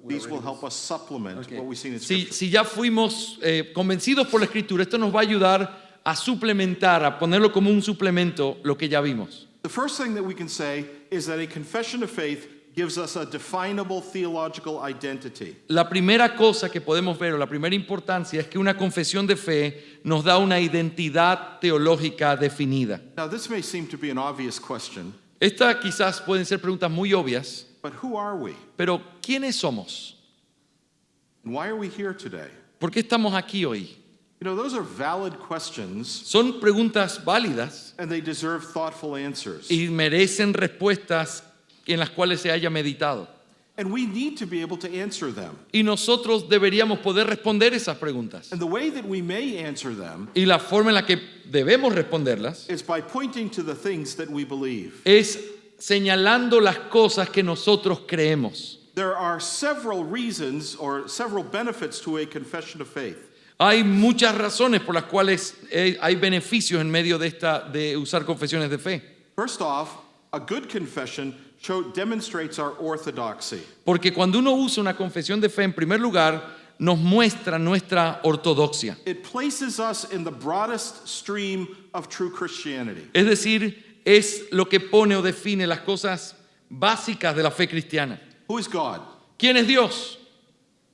These will help us supplement Okay. what we've seen in Si, Scripture. si ya fuimos convencidos por la Escritura, esto nos va a ayudar a suplementar, a ponerlo como un suplemento lo que ya vimos. The first thing that we can say is that a confession of faith gives us a definable theological identity. La primera cosa que podemos ver, o la primera importancia, es que una confesión de fe nos da una identidad teológica definida. Now, this may seem to be an obvious question, Estas quizás pueden ser preguntas muy obvias, but who are we? pero ¿quiénes somos? And why are we here today? ¿Por qué estamos aquí hoy? You know, those are valid questions, Son preguntas válidas and they deserve thoughtful answers. y merecen respuestas en las cuales se haya meditado. And we need to be able to answer them. Y nosotros deberíamos poder responder esas preguntas. And the way that we may answer them Y la forma en la que debemos responderlas is by pointing to the things that we believe. es señalando las cosas que nosotros creemos. There are several reasons or several benefits to a confession of faith. Hay muchas razones por las cuales hay beneficios en medio de usar confesiones de fe. First off, a good confession demonstrates our orthodoxy. Porque cuando uno usa una confesión de fe, en primer lugar, nos muestra nuestra ortodoxia. It places us in the broadest stream of true Christianity. Es decir, es lo que pone o define las cosas básicas de la fe cristiana. Who is God? ¿Quién es Dios?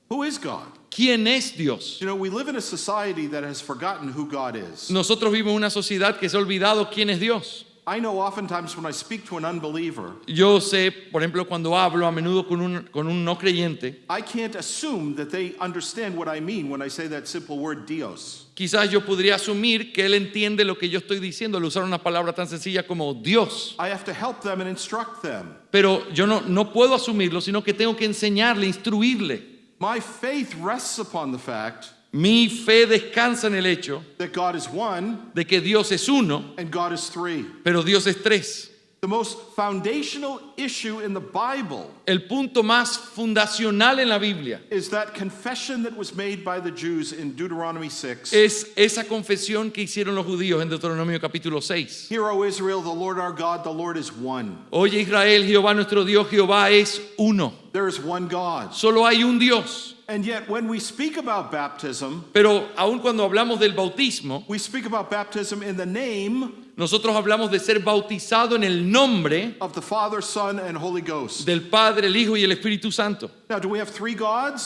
Who is God? ¿Quién es Dios? You know, we live in a society that has forgotten who God is. Nosotros vivimos en una sociedad que se ha olvidado quién es Dios. I know oftentimes when I speak to an unbeliever, Yo sé, por ejemplo, cuando hablo a menudo con un no creyente, I can't assume that they understand what I mean when I say that simple word Dios. quizás yo podría asumir que él entiende lo que yo estoy diciendo al usar una palabra tan sencilla como Dios. I have to help them and instruct them. Pero yo no puedo asumirlo, sino que tengo que enseñarle, instruirle. My faith rests upon the fact Mi fe descansa en el hecho that God is one de que Dios es uno, and God is three. pero Dios es tres. The most foundational issue in the Bible El punto más fundacional en la Biblia is that confession that was made by the Jews in Deuteronomy 6. es esa confesión que hicieron los judíos en Deuteronomio capítulo 6. Hear, O Israel, the Lord our God, the Lord is one. Oye Israel, Jehová nuestro Dios, Jehová es uno. There is one God. Solo hay un Dios. And yet, when we speak about baptism, Pero aun cuando hablamos del bautismo, we speak about baptism in the name nosotros hablamos de ser bautizado en el nombre of the Father, Son, and Holy Ghost. del Padre, el Hijo y el Espíritu Santo. Now, do we have three gods?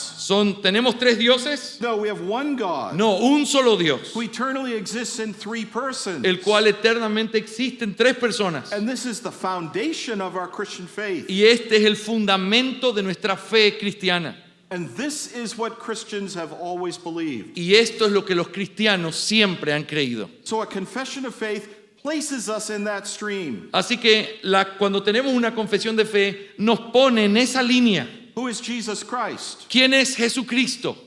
¿Tenemos tres dioses? No, we have one God No, un solo Dios, who eternally exists in three persons. el cual eternamente existe en tres personas. And this is the foundation of our Christian faith. Y este es el fundamento de nuestra fe cristiana. And this is what Christians have always believed. Y esto es lo que los cristianos siempre han creído. So a confession of faith places us in that stream. Así que cuando tenemos una confesión de fe, nos pone en esa línea. Who is Jesus Christ? ¿Quién es Jesucristo?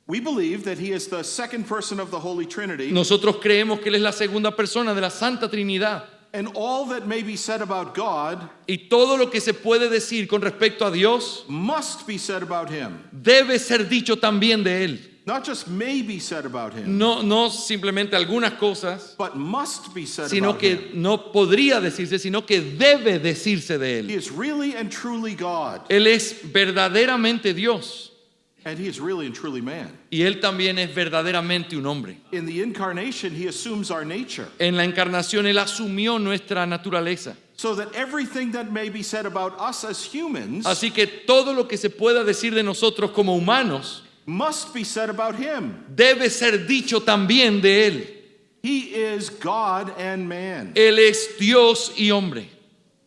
We believe that he is the second person of the Holy Trinity, Nosotros creemos que Él es la segunda persona de la Santa Trinidad. and all that may be said about God Y todo lo que se puede decir con respecto a Dios must be said about him. debe ser dicho también de Él. Not just may be said about him, No simplemente algunas cosas, but must be said sino about que him. no podría decirse, sino que debe decirse de He Él. is really and truly God, Él es verdaderamente Dios and he is really and truly man. y Él también es verdaderamente un hombre. In the incarnation, he assumes our nature, En la encarnación Él asumió nuestra naturaleza. so that everything that may be said about us as humans Así que todo lo que se pueda decir de nosotros como humanos must be said about him. debe ser dicho también de Él. He is God and man. Él es Dios y hombre.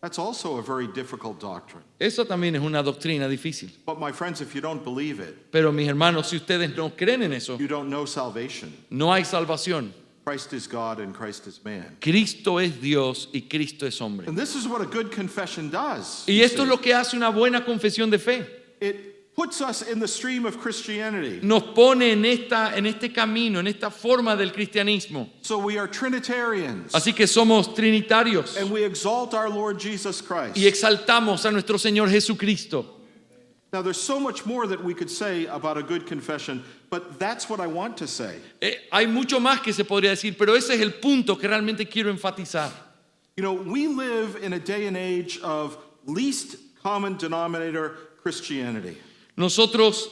That's also a very difficult doctrine. Eso también es una doctrina difícil. But my friends, if you don't believe it, Pero mis hermanos, si ustedes no creen en eso, you don't know salvation. no hay salvación. Christ is God and Christ is man. Cristo es Dios y Cristo es hombre. And this is what a good confession does. Y you esto es see. lo que hace una buena confesión de fe. It puts us in the stream of Christianity. Nos pone en este camino, en esta forma del cristianismo. So we are Trinitarians. Así que somos trinitarios And we exalt our Lord Jesus Christ. y exaltamos a nuestro Señor Jesucristo. Now, there's so much more that we could say about a good confession, but that's what I want to say. Hay mucho más que se podría decir, pero ese es el punto que realmente quiero enfatizar. You know, we live in a day and age of least common denominator Christianity. Nosotros,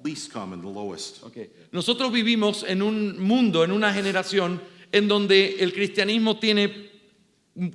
Least common, the lowest. okay. Nosotros vivimos en un mundo, en una generación en donde el cristianismo tiene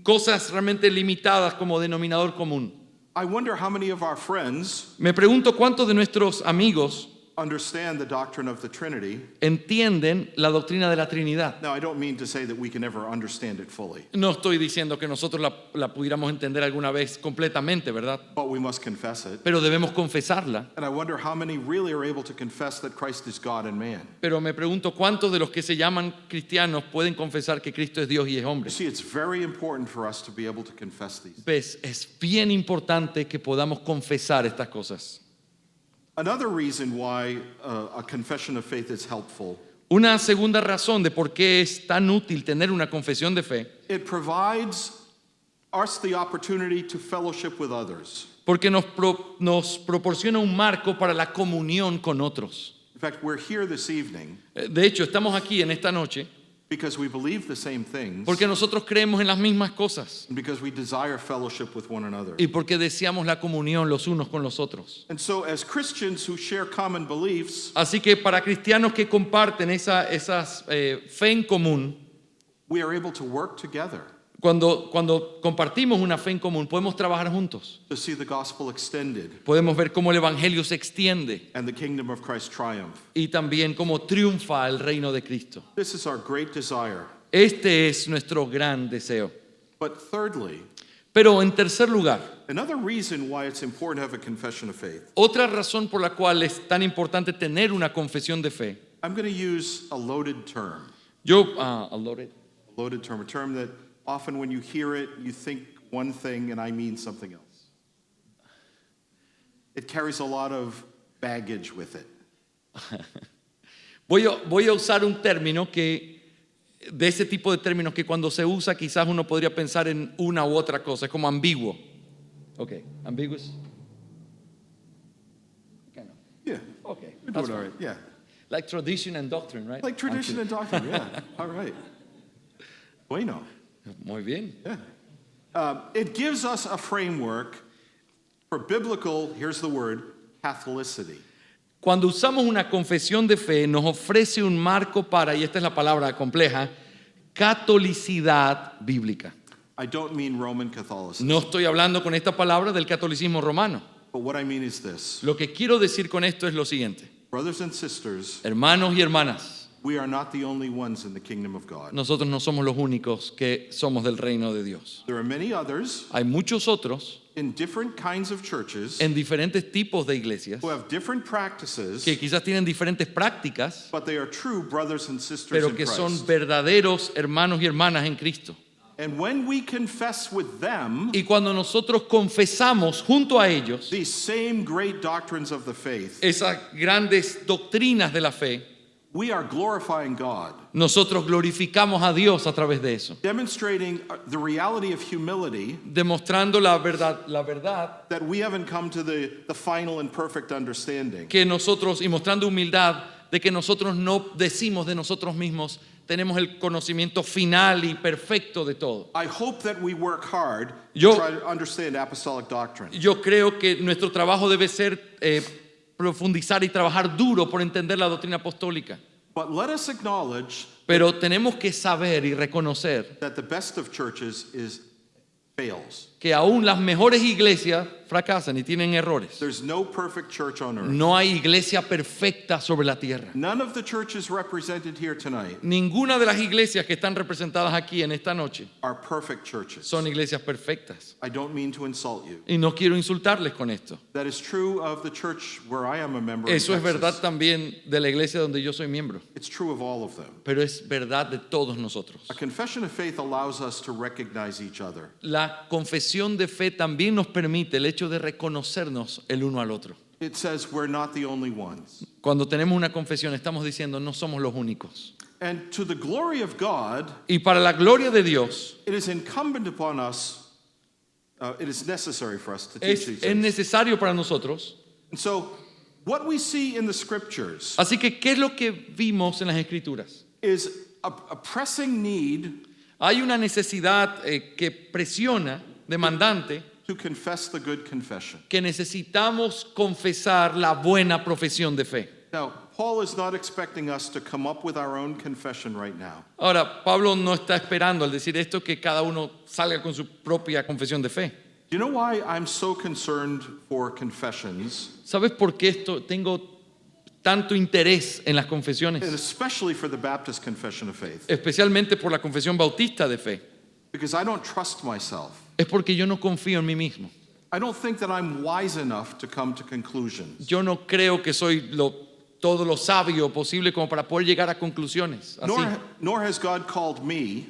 cosas realmente limitadas como denominador común. I wonder how many of our friends Me pregunto cuántos de nuestros amigos understand the doctrine of the Trinity. entienden la doctrina de la Trinidad. Now, I don't mean to say that we can never understand it fully, No estoy diciendo que nosotros la pudiéramos entender alguna vez completamente, ¿verdad? but we must confess it. Pero debemos confesarla. And I wonder how many really are able to confess that Christ is God and man. Pero me pregunto cuántos de los que se llaman cristianos pueden confesar que Cristo es Dios y es You hombre. see, it's very important for us to be able to confess these. ¿Ves? Es bien importante que podamos confesar estas cosas. Another reason why a confession of faith is helpful, Una segunda razón de por qué es tan útil tener una confesión de fe, it provides us the opportunity to fellowship with others. porque nos proporciona un marco para la comunión con otros. In fact, we're here this evening De hecho, estamos aquí en esta noche because we believe the same things porque nosotros creemos en las mismas cosas and because we desire fellowship with one another. y porque deseamos la comunión los unos con los otros. And so, as Christians who share common beliefs, Así que para cristianos que comparten esas fe en común, we are able to work together cuando compartimos una fe en común, podemos trabajar juntos. to see the gospel extended Podemos ver cómo el evangelio se extiende and the kingdom of Christ triumph. y también cómo triunfa el reino de Cristo. This is our great desire. Este es nuestro gran deseo. But thirdly, Pero en tercer lugar, another reason why it's important to have a confession of faith, otra razón por la cual es tan importante tener una confesión de fe. I'm going to use a loaded term. A Loaded term, a term that often when you hear it, you think one thing and I mean something else. It carries a lot of baggage with it. Voy a usar un término de ese tipo de términos que cuando se usa quizás uno podría pensar en una u otra cosa, es como ambiguo. Ok, ambiguous. Yeah. Okay, We're that's doing all fine. right. Yeah. Like tradition and doctrine, right? Like tradition and doctrine. Yeah. All right. Bueno. Muy bien. Yeah. It gives us a framework for biblical, here's the word, Catholicity. Cuando usamos una confesión de fe, nos ofrece un marco para, y esta es la palabra compleja, catolicidad bíblica. I don't mean Roman Catholicism, No estoy hablando con esta palabra del catolicismo romano. but what I mean is this. Lo que quiero decir con esto es lo siguiente. Brothers and sisters, Hermanos y hermanas, we are not the only ones in the kingdom of God. nosotros no somos los únicos que somos del reino de Dios. There are many others Hay muchos otros in different kinds of churches en diferentes tipos de iglesias who have different practices, que quizás tienen diferentes prácticas, but they are true brothers and sisters pero in que son Christ. verdaderos hermanos y hermanas en Cristo. And when we confess with them Y cuando nosotros confesamos junto a ellos these same great doctrines of the faith, esas grandes doctrinas de la fe, we are glorifying God, nosotros glorificamos a Dios a través de eso, demonstrating the reality of humility, demostrando la verdad that we haven't come to the final and perfect understanding. que nosotros, y mostrando humildad de que nosotros no decimos de nosotros mismos, tenemos el conocimiento final y perfecto de todo. I hope that we work hard Yo- to try to understand apostolic doctrine. Yo creo que nuestro trabajo debe ser profundizar y trabajar duro por entender la doctrina apostólica. But let us acknowledge Pero tenemos que saber y reconocer that the best of churches fails. que aún las mejores iglesias fracasan y tienen errores. There's no perfect church on earth. No hay iglesia perfecta sobre la tierra. None of the churches represented here tonight Ninguna de las iglesias que están representadas aquí en esta noche are perfect churches. son iglesias perfectas. I don't mean to insult you. Y no quiero insultarles con esto. That is true of the church where I am a member. in Eso es Texas. verdad también de la iglesia donde yo soy miembro. It's true of all of them. Pero es verdad de todos nosotros. A confession of faith allows us to recognize each other. La confesión de fe también nos permite el hecho de reconocernos el uno al otro. It says we're not the only ones. Cuando tenemos una confesión estamos diciendo no somos los únicos. And to the glory of God, Y para la gloria de Dios it is incumbent upon us, it is necessary for us to teach es these things. necesario para nosotros. And so, what we see in the scriptures Así que, ¿qué es lo que vimos en las Escrituras? is a pressing need Hay una necesidad que presiona, demandante, to confess the good confession. que necesitamos confesar la buena profesión de fe. Now, Paul is not expecting us to come up with our own confession right now. Ahora, Pablo no está esperando al decir esto que cada uno salga con su propia confesión de fe. Do you know why I'm so concerned for confessions, ¿Sabes por qué tengo tanto interés en las and confesiones? especially for the Baptist confession of faith? Especialmente por la confesión bautista de fe. Because I don't trust myself. Es porque yo no confío en mí mismo. I don't think that I'm wise enough to come to conclusions. Yo no creo que soy todo lo sabio posible como para poder llegar a conclusiones. Así. Nor has God called me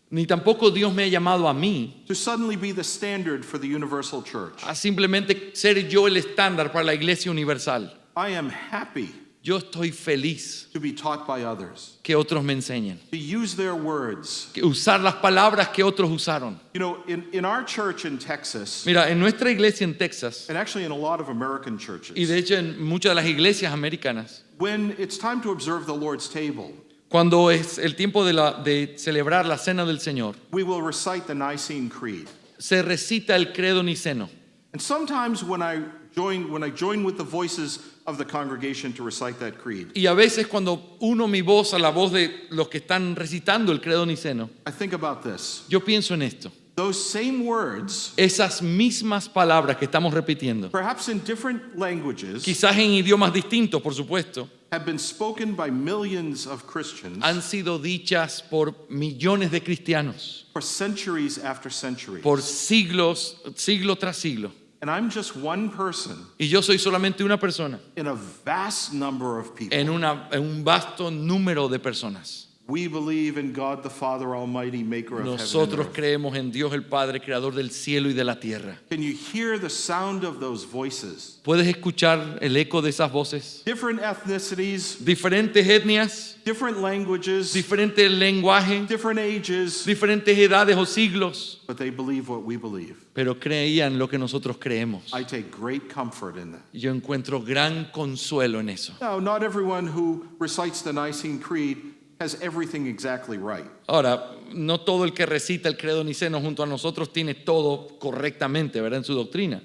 Ni tampoco Dios me ha llamado a mí to suddenly be the standard for the universal church. a simplemente ser yo el estándar para la iglesia universal. I am happy Yo estoy feliz to be taught by others, que otros me enseñen, to use their words. que usar las palabras que otros usaron. You know, in our church in Texas, Mira, en nuestra iglesia en Texas, and actually in a lot of American y churches, de hecho en muchas de las iglesias americanas, when it's time to observe the Lord's table, cuando es el tiempo de celebrar la cena del Señor, we will recite the Nicene Creed. se recita el credo niceno. And sometimes when I join with the voices of the congregation to recite that creed, Y a veces cuando uno mi voz a la voz de los que están recitando el credo niceno, I think about this. yo pienso en esto. Those same words, Esas mismas palabras que estamos repitiendo, perhaps in different languages, quizás en idiomas distintos, por supuesto, have been spoken by millions of Christians han sido dichas por millones de cristianos, for centuries after centuries. por siglos, siglo tras siglo. And I'm just one person Y yo soy solamente una persona in a vast number of people. en un vasto número de personas. We believe in God the Father Almighty, maker of heaven and Nosotros earth. creemos en Dios el Padre, creador del cielo y de la tierra. Can you hear the sound of those voices? ¿Puedes escuchar el eco de esas voces? Different ethnicities, Diferentes etnias, different languages, diferentes lenguajes, different ages, diferentes edades o siglos, but they believe what we believe. pero creían lo que nosotros creemos. I take great comfort in that. Yo encuentro gran consuelo en eso. Now, not everyone who recites the Nicene Creed has everything exactly right. Ahora, no todo el que recita el credo niceno junto a nosotros tiene todo correctamente, ¿verdad? En su doctrina.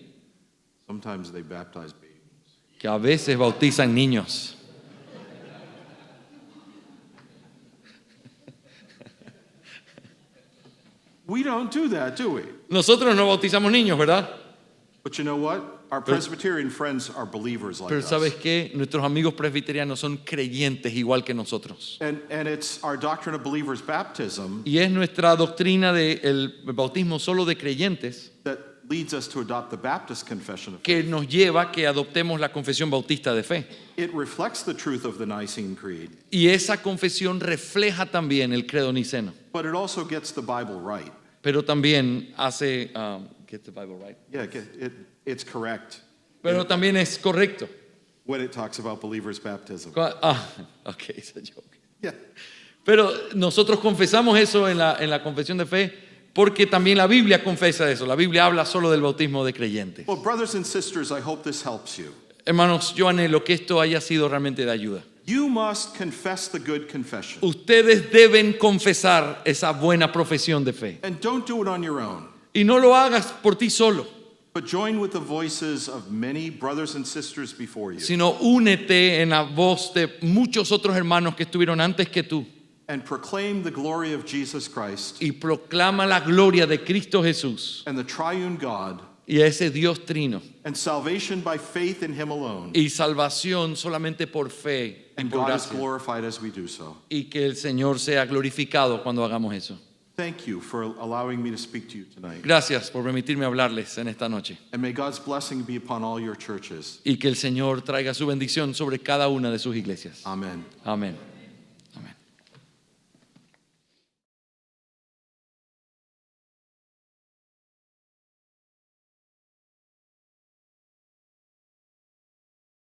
Sometimes they baptize babies. que a veces bautizan niños. We don't do that, do we? Nosotros no bautizamos niños, ¿verdad? But you know what? Our Presbyterian friends are believers like Pero us. ¿sabes qué? Nuestros amigos presbiterianos son creyentes igual que nosotros. And it's our doctrine of believers' baptism Y es nuestra doctrina del bautismo solo de creyentes that leads us to adopt the Baptist confession of faith. que nos lleva a que adoptemos la confesión bautista de fe. It reflects the truth of the Nicene Creed, Y esa confesión refleja también el credo niceno, but it also gets the Bible right. pero también hace get the Bible right. Yeah, it's correct Pero también es correcto. when it talks about believers' baptism. Okay, it's a joke. Yeah. Pero nosotros confesamos eso en la confesión de fe porque también la Biblia confesa eso. La Biblia habla solo del bautismo de creyentes. Well, brothers and sisters, I hope this helps you. Hermanos, yo anhelo que esto haya sido realmente de ayuda. You must confess the good confession. Ustedes deben confesar esa buena profesión de fe. And don't do it on your own, Y no lo hagas por ti solo, but join with the voices of many brothers and sisters before you sino únete en la voz de muchos otros hermanos que estuvieron antes que tú and proclaim the glory of Jesus Christ y proclama la gloria de Cristo Jesús and the triune God y a ese Dios trino and salvation by faith in Him alone. y salvación solamente por fe y And por God is gracia. glorified as we do so. Y que el Señor sea glorificado cuando hagamos eso. Thank you for allowing me to speak to you tonight. Gracias por permitirme hablarles en esta noche. And may God's blessing be upon all your churches. Y que el Señor traiga su bendición sobre cada una de sus iglesias. Amen. Amén.